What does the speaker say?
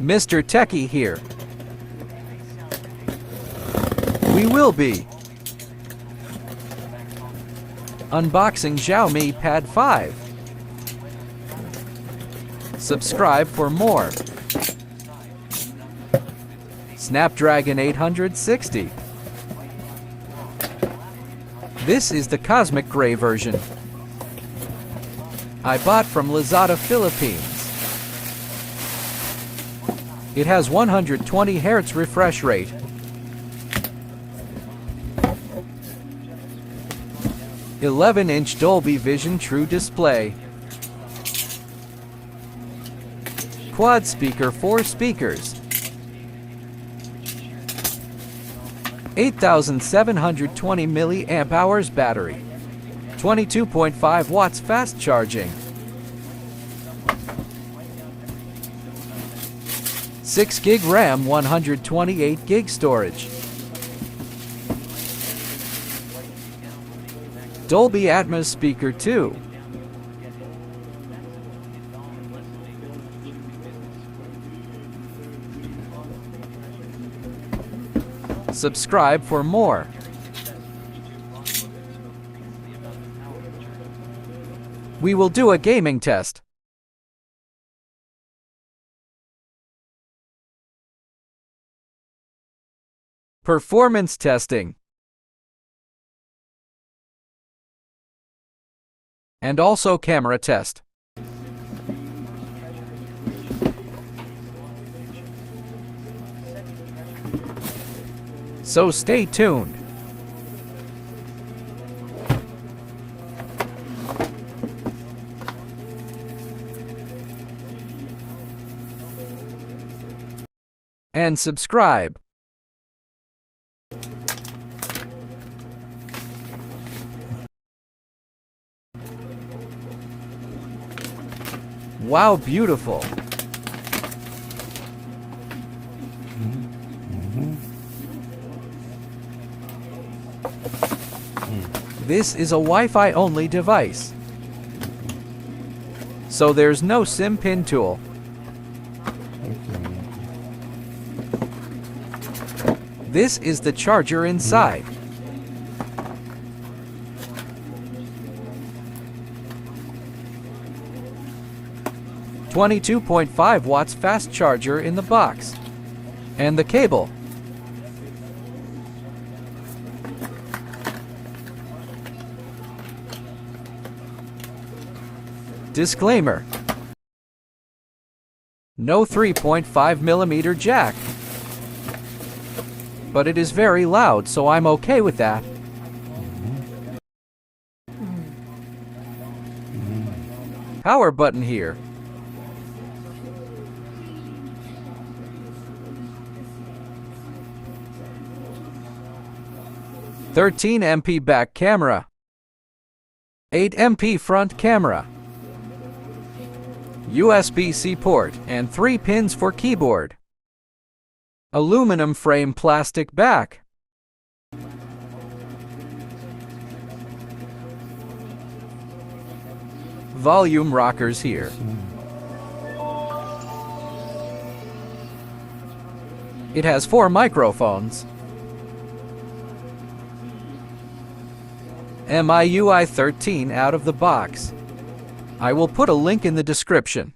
Mr. Teki here. We will be unboxing Xiaomi Pad 5. Subscribe for more. Snapdragon 860. This is the cosmic gray version. I bought from Lazada, Philippines. It has 120 Hz refresh rate. (11-inch) Dolby Vision True Display. Quad speaker, 4 speakers. 8,720 mAh battery. 22.5 watts fast charging. 6 gig RAM, 128 gig storage. Dolby Atmos speaker 2. Subscribe for more. We will do a gaming test. Performance testing. And also camera test. So stay tuned. And subscribe. Wow, beautiful. This is a Wi-Fi only device, so there's no SIM pin tool. This is the charger inside. (22.5 watts fast charger in the box. And the cable. Disclaimer: no 3.5mm jack. But it is very loud, so I'm okay with that. Power button here. (13MP back camera. 8MP front camera. USB-C port and 3 pins for keyboard. Aluminum frame, plastic back. Volume rockers here. It has 4 microphones. MIUI 13 out of the box. I will put a link in the description.